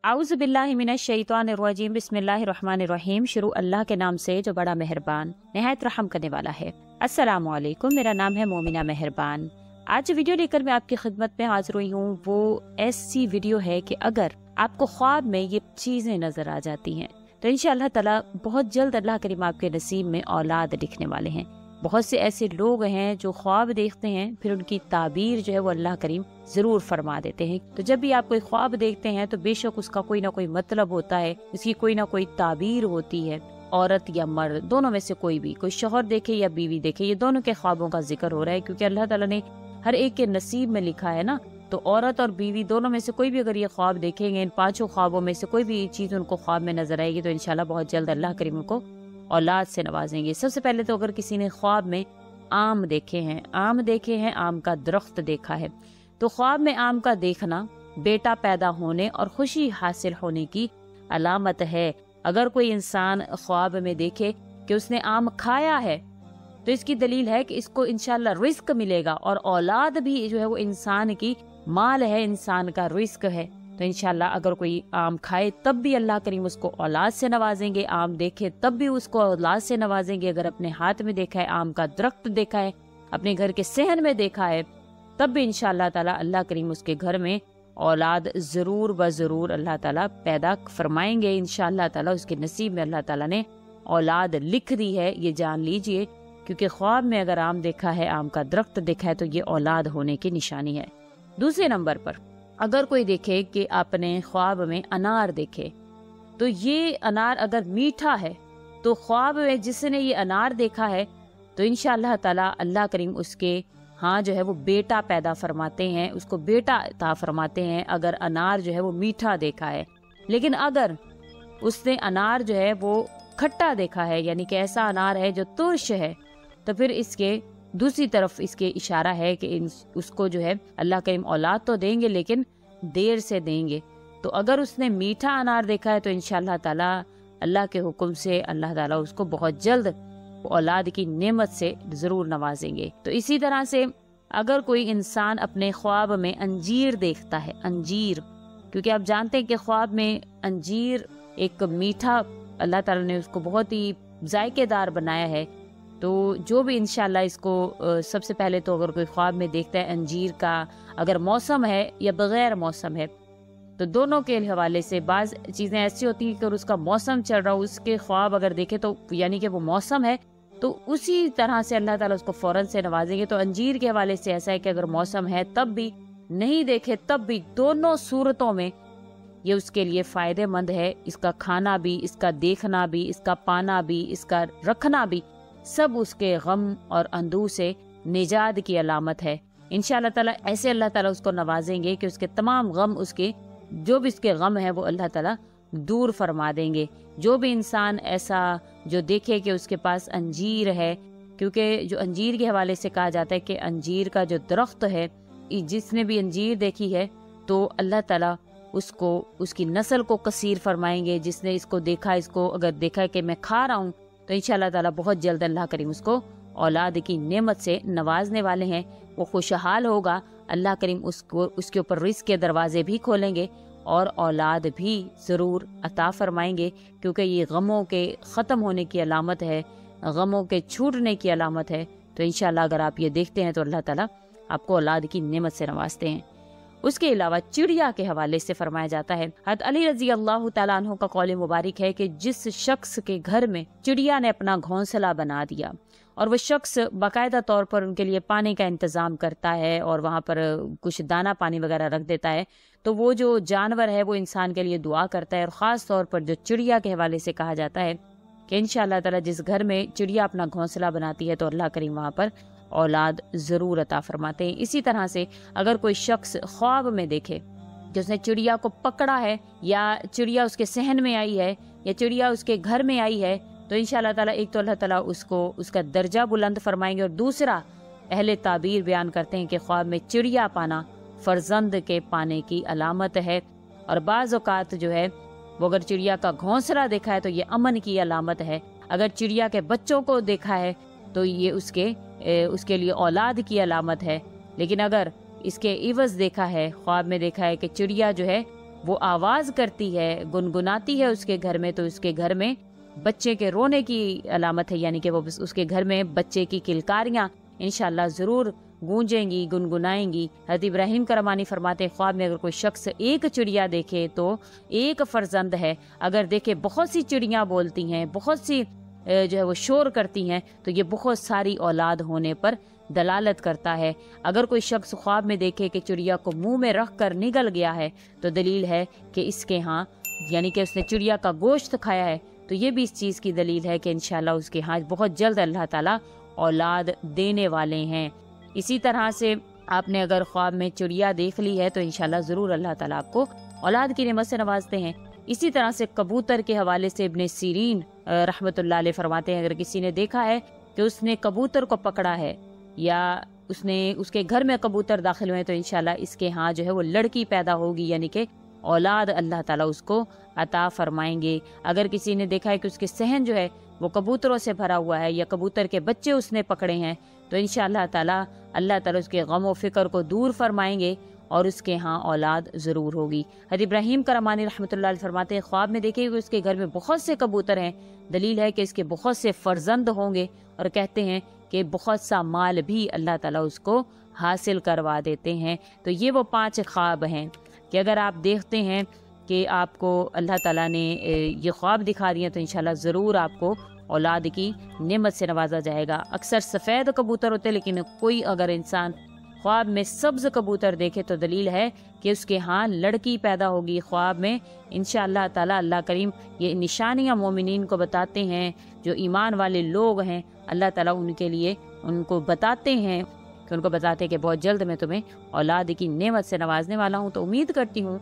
आऊज़ु बिल्लाहि मिनश शैतानिर रजीम बिस्मिल्लाहिर रहमानिर रहीम। शुरू अल्लाह के नाम से जो बड़ा मेहरबान निहायत रहम करने वाला है। अस्सलामु अलैकुम, मेरा नाम है मोमिना मेहरबान। आज वीडियो लेकर मैं आपकी खिदमत में हाजिर हुई हूँ। वो ऐसी वीडियो है कि अगर आपको ख्वाब में ये चीजें नजर आ जाती हैं तो इंशाअल्लाह ताला बहुत जल्द अल्लाह करीम आपके नसीब में औलाद लिखने वाले हैं। बहुत से ऐसे लोग हैं जो ख्वाब देखते हैं, फिर उनकी ताबीर जो है वो अल्लाह करीम जरूर फरमा देते हैं। तो जब भी आप कोई ख्वाब देखते हैं तो बेशक उसका कोई ना कोई मतलब होता है, उसकी कोई ना कोई ताबीर होती है। औरत या मर्द दोनों में से कोई भी, कोई शौहर देखे या बीवी देखे, ये दोनों के ख्वाबों का जिक्र हो रहा है, क्योंकि अल्लाह ताला ने हर एक के नसीब में लिखा है ना। तो औरत और बीवी दोनों में से कोई भी अगर ये ख्वाब देखेंगे, इन पांचों ख्वाबों में से कोई भी चीज उनको ख्वाब में नजर आएगी तो इंशाल्लाह बहुत जल्द अल्लाह करीम उनको औलाद से नवाजेंगे। सबसे पहले तो अगर किसी ने ख्वाब में आम देखे हैं, आम का दरख्त देखा है, तो ख्वाब में आम का देखना बेटा पैदा होने और खुशी हासिल होने की अलामत है। अगर कोई इंसान ख्वाब में देखे कि उसने आम खाया है तो इसकी दलील है कि इसको इंशाल्लाह रिस्क मिलेगा, और औलाद भी जो है वो इंसान की माल है, इंसान का रिस्क है। तो इंशाल्लाह अगर कोई आम खाए तब भी अल्लाह करीम उसको औलाद से नवाजेंगे, आम देखे तब भी उसको औलाद से नवाजेंगे। अगर अपने हाथ में देखा है, आम का दरख्त देखा है, अपने घर के सहन में देखा है, तब भी इंशाल्लाह ताला अल्लाह करीम उसके घर में औलाद जरूर व जरूर अल्लाह ताला पैदा फरमाएंगे। इंशाल्लाह ताला उसके नसीब में अल्लाह ताला ने औलाद लिख दी है, ये जान लीजिए। क्योंकि ख्वाब में अगर आम देखा है, आम का दरख्त देखा है, तो ये औलाद होने की निशानी है। दूसरे नंबर पर अगर कोई देखे कि आपने ख्वाब में अनार देखे, तो ये अनार अगर मीठा है तो ख्वाब में जिसने ये अनार देखा है तो इंशाअल्लाह ताला अल्लाह करीम उसके जो है वो बेटा पैदा फरमाते हैं, उसको बेटा अता फरमाते हैं अगर अनार जो है वो मीठा देखा है। लेकिन अगर उसने अनार जो है वो खट्टा देखा है, यानी कि ऐसा अनार है जो तुर्श है, तो फिर इसके दूसरी तरफ इसके इशारा है कि उसको जो है अल्लाह करीम औलाद तो देंगे लेकिन देर से देंगे। तो अगर उसने मीठा अनार देखा है तो इंशाअल्लाह ताला अल्लाह के हुक्म से अल्लाह ताला उसको बहुत जल्द औलाद की नेमत से जरूर नवाजेंगे। तो इसी तरह से अगर कोई इंसान अपने ख्वाब में अंजीर देखता है, अंजीर, क्योंकि आप जानते हैं कि ख्वाब में अंजीर एक मीठा, अल्लाह ताला ने उसको बहुत ही जायकेदार बनाया है। तो जो भी इंशाल्लाह इसको सबसे पहले तो अगर कोई ख्वाब में देखता है अंजीर का, अगर मौसम है या बगैर मौसम है, तो दोनों के हवाले से बाज़ चीज़ें ऐसी होती हैं कि अगर उसका मौसम चल रहा हो, उसके ख्वाब अगर देखे तो यानी कि वो मौसम है, तो उसी तरह से अल्लाह ताला उसको फौरन से नवाजेंगे। तो अंजीर के हवाले से ऐसा है कि अगर मौसम है तब भी, नहीं देखे तब भी, दोनों सूरतों में ये उसके लिए फ़ायदेमंद है। इसका खाना भी, इसका देखना भी, इसका पाना भी, इसका रखना भी, सब उसके गम और अंदू से निजात की अलामत है। इंशाअल्लाह ताला ऐसे अल्लाह ताला उसको नवाजेंगे कि उसके तमाम गम, उसके जो भी उसके गम है वो अल्लाह ताला दूर फरमा देंगे। जो भी इंसान ऐसा जो देखे कि उसके पास अंजीर है, क्योंकि जो अंजीर के हवाले से कहा जाता है कि अंजीर का जो दरख्त है, जिसने भी अंजीर देखी है तो अल्लाह ताला उसको, उसकी नस्ल को कसीर फरमाएंगे। जिसने इसको देखा, इसको अगर देखा है कि मैं खा रहा हूँ, तो इंशाअल्लाह ताला बहुत जल्द अल्लाह करीम उसको औलाद की नेमत से नवाजने वाले हैं। वो खुशहाल होगा, अल्लाह करीम उसको, उसके ऊपर रिस्क के दरवाजे भी खोलेंगे और औलाद भी ज़रूर अता फरमाएंगे, क्योंकि ये गमों के ख़त्म होने की अलामत है, गमों के छूटने की अलामत है। तो इंशाअल्लाह अगर आप ये देखते हैं तो अल्लाह ताला आपको औलाद की नेमत से नवाजते हैं। उसके अलावा चिड़िया के हवाले से फरमाया जाता है, हज़रत अली रज़ी अल्लाह तआला अन्हु का कौल मुबारक है कि जिस शख्स के घर में चिड़िया ने अपना घोंसला बना दिया और वो शख्स बाकायदा तौर पर उनके लिए पानी का इंतजाम करता है और वहाँ पर कुछ दाना पानी वगैरह रख देता है, तो वो जो जानवर है वो इंसान के लिए दुआ करता है। और ख़ास तौर पर जो चिड़िया के हवाले से कहा जाता है कि इंशाअल्लाह ताला जिस घर में चिड़िया अपना घोंसला बनाती है तो अल्लाह करीम वहाँ पर औलाद जरूर अता फरमाते हैं। इसी तरह से अगर कोई शख्स ख्वाब में देखे कि उसने चिड़िया को पकड़ा है, या चिड़िया उसके सहन में आई है, या चिड़िया उसके घर में आई है, तो इंशाअल्लाह ताला एक तो अल्लाह ताला उसको उसका दर्जा बुलंद फरमाएंगे, और दूसरा अहले ताबीर बयान करते हैं कि ख्वाब में चिड़िया पाना फर्जंद के पाने की अलामत है। और बाज़ औक़ात जो है वो अगर चिड़िया का घोंसला देखा है तो ये अमन की अलामत है। अगर चिड़िया के बच्चों को देखा है तो ये उसके लिए औलाद की अलामत है। लेकिन अगर इसके इवज़ देखा है, ख्वाब में देखा है कि चिड़िया जो है وہ آواز کرتی ہے، گنگناتی ہے اس کے گھر میں، تو اس کے گھر میں بچے کے رونے کی علامت ہے، یعنی کہ وہ اس کے گھر میں بچے کی کلکاریاں انشاءاللہ ضرور گونجیں گی، گنگنائیں گی۔ حضرت ابراہیم کرمانی فرماتے ہیں خواب میں اگر کوئی شخص ایک چڑیا دیکھے تو ایک فرزند ہے، اگر دیکھے بہت سی چڑیاں بولتی ہیں، بہت سی جو ہے وہ شور کرتی ہیں، تو یہ بہت ساری اولاد ہونے پر دلالت کرتا ہے۔ اگر کوئی شخص خواب میں دیکھے کہ چڑیا کو منہ میں رکھ کر نگل گیا ہے تو دلیل ہے کہ اس کے ہاں، یعنی کہ اس نے چڑیا کا گوشت کھایا ہے، تو یہ بھی اس چیز کی دلیل ہے کہ انشاءاللہ اس کے ہاں بہت جلد اللہ تعالیٰ اولاد دینے والے ہیں۔ اسی طرح سے آپ نے اگر خواب میں چڑیا دیکھ لی ہے تو انشاءاللہ ضرور اللہ تعالیٰ آپ کو اولاد کی نعمت سے نوازتے ہیں۔ اسی طرح سے کبوتر کے حوالے سے ابن سیرین رحمۃ اللہ علیہ فرماتے ہیں اگر کسی نے دیکھا ہے کہ اس نے کبوتر کو پکڑا ہے یا اس کے گھر میں کبوتر داخل ہوئے تو انشاءاللہ اس کے ہاں جو ہے وہ لڑکی پیدا ہوگی، یعنی کہ اولاد اللہ تعالیٰ اس کو عطا فرمائیں گے۔ اگر کسی نے دیکھا ہے کہ اس کے صحن جو ہے وہ کبوتروں سے بھرا ہوا ہے یا کبوتر کے بچے اس نے پکڑے ہیں تو انشاءاللہ تعالیٰ اللہ تعالیٰ اس کے غم و فکر کو دور فرمائیں گے اور اس کے ہاں اولاد ضرور ہوگی۔ حضرت ابراہیم کرمانی رحمۃ اللہ علیہ فرماتے ہیں خواب میں دیکھے کہ اس کے گھر میں بہت سے کبوتر ہیں، دلیل ہے کہ اس کے بہت سے فرزند ہوں گے، اور کہتے ہیں کہ بہت سا مال بھی اللہ تعالیٰ اس کو حاصل کروا دیتے ہیں۔ تو یہ وہ 5 خواب ہیں کہ اگر آپ دیکھتے ہیں کہ آپ کو اللہ تعالیٰ نے یہ خواب دکھا دیے تو انشاءاللہ ضرور آپ کو اولاد کی نعمت سے نوازا جائے گا۔ اکثر سفید کبوتر ہوتے لیکن کوئی اگر انسان خواب میں سبز کبوتر دیکھے تو دلیل ہے کہ اس کے ہاں لڑکی پیدا ہوگی خواب میں انشاءاللہ تعالیٰ۔ اللہ کریم یہ نشانیاں مومنین کو بتاتے ہیں، جو ایمان والے لوگ ہیں اللہ تعالیٰ ان کے لیے ان کو بتاتے ہیں کہ ان کو بتاتے ہیں کہ بہت جلد میں تمہیں اولاد کی نعمت سے نوازنے والا ہوں۔ تو امید کرتی ہوں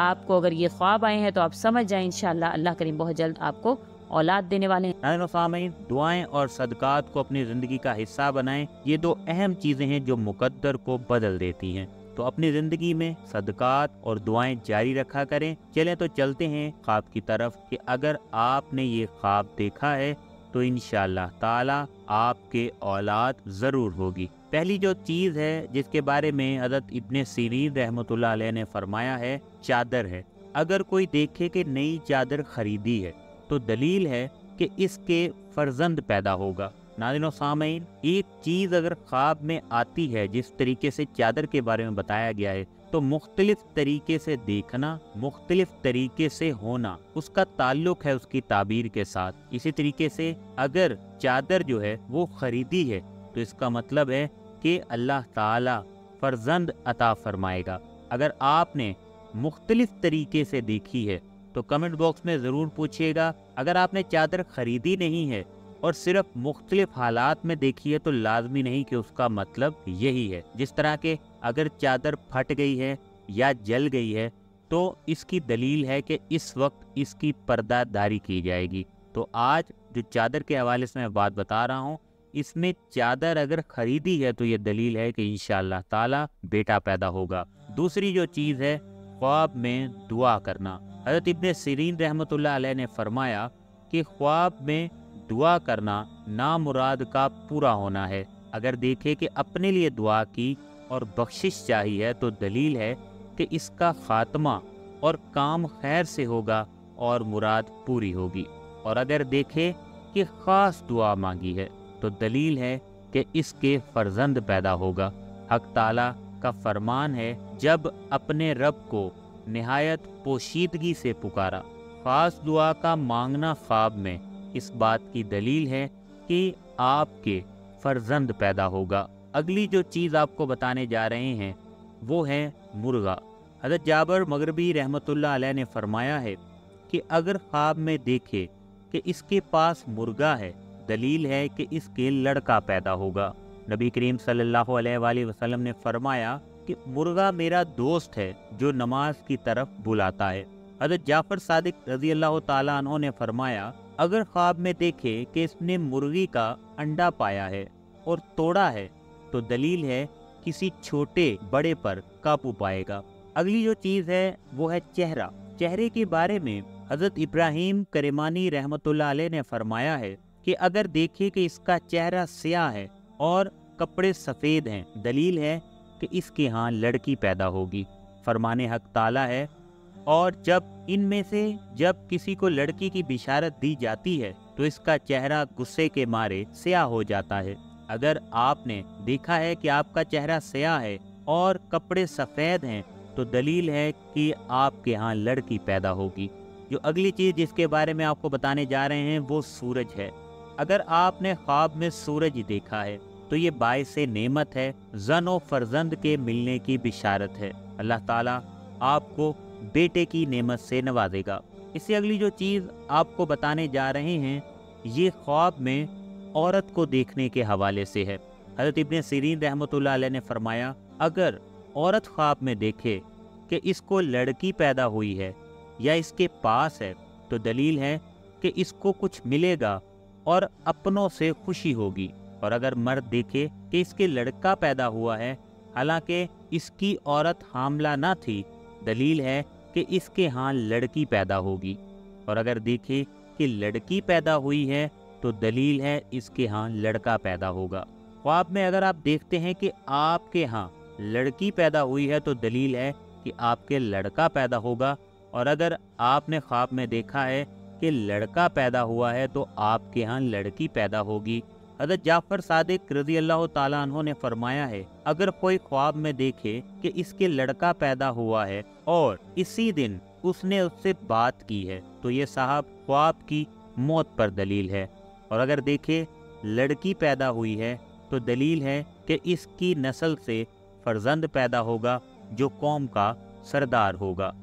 آپ کو اگر یہ خواب آئے ہیں تو آپ سمجھ جائیں انشاءاللہ اللہ کریم بہت جلد آپ کو اولاد دینے والے ہیں۔ ناظرین و سامعین، دعائیں اور صدقات کو اپنی زندگی کا حصہ بنائیں، یہ 2 اہم چیزیں ہیں جو مقدر کو بدل دیتی ہیں۔ تو اپنی زندگی میں صدقات اور دعائیں جاری رکھا کریں۔ چلیں تو چلتے ہیں خواب کی طرف کہ اگر آپ نے یہ خواب دیکھا ہے تو انشاءاللہ تعالی آپ کے اولاد ضرور ہوگی۔ پہلی جو چیز ہے جس کے بارے میں حضرت ابن سیرین رحمۃ اللہ علیہ نے فرمایا ہے، چادر ہے۔ اگر کوئی دیکھے کہ نئی چادر خریدی ہے تو دلیل ہے کہ اس کے فرزند پیدا ہوگا۔ ناظرین و سامعین، ایک چیز اگر خواب میں آتی ہے جس طریقے سے چادر کے بارے میں بتایا گیا ہے تو مختلف طریقے سے دیکھنا، مختلف طریقے سے ہونا، اس کا تعلق ہے اس کی تعبیر کے ساتھ۔ اسی طریقے سے اگر چادر جو ہے وہ خریدی ہے تو اس کا مطلب ہے کہ اللہ تعالی فرزند عطا فرمائے گا۔ اگر آپ نے مختلف طریقے سے دیکھی ہے تو کمنٹ باکس میں ضرور پوچھیے گا۔ اگر آپ نے چادر خریدی نہیں ہے اور صرف مختلف حالات میں دیکھی ہے تو لازمی نہیں کہ اس کا مطلب یہی ہے۔ جس طرح کہ اگر چادر پھٹ گئی ہے یا جل گئی ہے تو اس کی دلیل ہے کہ اس وقت اس کی پردہ داری کی جائے گی۔ تو آج جو چادر کے حوالے سے میں بات بتا رہا ہوں، اس میں چادر اگر خریدی ہے تو یہ دلیل ہے کہ انشاءاللہ تعالی بیٹا پیدا ہوگا۔ دوسری جو چیز ہے خواب میں دعا کرنا۔ حضرت ابن سیرین رحمۃ اللہ علیہ نے فرمایا کہ خواب میں دعا کرنا نامراد کا پورا ہونا ہے۔ اگر دیکھے کہ اپنے لیے دعا کی اور بخشش چاہی ہے تو دلیل ہے کہ اس کا خاتمہ اور کام خیر سے ہوگا اور مراد پوری ہوگی۔ اور اگر دیکھے کہ خاص دعا مانگی ہے تو دلیل ہے کہ اس کے فرزند پیدا ہوگا۔ حق تعالی کا فرمان ہے، جب اپنے رب کو نہایت پوشیدگی سے پکارا۔ خاص دعا کا مانگنا خواب میں اس بات کی دلیل ہے کہ آپ کے فرزند پیدا ہوگا۔ اگلی جو چیز آپ کو بتانے جا رہے ہیں وہ ہے مرغا۔ حضرت جابر مغربی رحمۃ اللہ علیہ نے فرمایا ہے کہ اگر خواب میں دیکھے کہ اس کے پاس مرغا ہے، دلیل ہے کہ اس کے لڑکا پیدا ہوگا۔ نبی کریم صلی اللہ علیہ وآلہ وسلم نے فرمایا کہ مرغا میرا دوست ہے جو نماز کی طرف بلاتا ہے۔ حضرت جعفر صادق رضی اللہ تعالیٰ عنہ نے فرمایا اگر خواب میں دیکھے کہ اس نے مرغی کا انڈا پایا ہے اور توڑا ہے تو دلیل ہے کسی چھوٹے بڑے پر قابو پائے گا۔ اگلی جو چیز ہے وہ ہے چہرہ۔ چہرے کے بارے میں حضرت ابراہیم کرمانی رحمۃ اللہ علیہ نے فرمایا ہے کہ اگر دیکھے کہ اس کا چہرہ سیاہ ہے اور کپڑے سفید ہیں، دلیل ہے کہ اس کے ہاں لڑکی پیدا ہوگی۔ فرمان حق تعالی ہے، और जब किसी को लड़की की बिशारत दी जाती है तो इसका चेहरा गुस्से के मारे स्याह हो जाता है। अगर आपने देखा है कि आपका चेहरा स्याह है और कपड़े सफेद हैं तो दलील है कि आपके यहाँ लड़की पैदा होगी। जो अगली चीज जिसके बारे में आपको बताने जा रहे हैं वो सूरज है। अगर आपने ख्वाब में सूरज देखा है तो ये बाइसे नेमत है, जन और फर्जंद के मिलने की बिशारत है। अल्लाह ताला आपको बेटे की नेमत से नवाजेगा। इससे अगली जो चीज़ आपको बताने जा रहे हैं ये ख्वाब में औरत को देखने के हवाले से है। हज़रत इब्न सीरीन रहमतुल्लाह अलैह ने फरमाया, अगर औरत ख्वाब में देखे कि इसको लड़की पैदा हुई है या इसके पास है तो दलील है कि इसको कुछ मिलेगा और अपनों से खुशी होगी। और अगर मर्द देखे कि इसके लड़का पैदा हुआ है हालांकि इसकी औरत हामला ना थी, दलील है कि इसके यहाँ लड़की पैदा होगी। और अगर देखे कि लड़की पैदा हुई है तो दलील है इसके यहाँ लड़का पैदा होगा। ख्वाब में अगर आप देखते हैं कि आपके यहाँ लड़की पैदा हुई है तो दलील है कि आपके लड़का पैदा होगा। और अगर आपने ख्वाब में देखा है कि लड़का पैदा हुआ है तो आपके यहाँ लड़की पैदा होगी। हज़रत जाफर सादिक रज़ी अल्लाह ताला अन्हु ने फरमाया है, अगर कोई ख्वाब में देखे कि इसके लड़का पैदा हुआ है और इसी दिन उसने उससे बात की है तो ये साहब ख्वाब की मौत पर दलील है। और अगर देखे लड़की पैदा हुई है तो दलील है कि इसकी नस्ल से फर्जंद पैदा होगा जो कौम का सरदार होगा।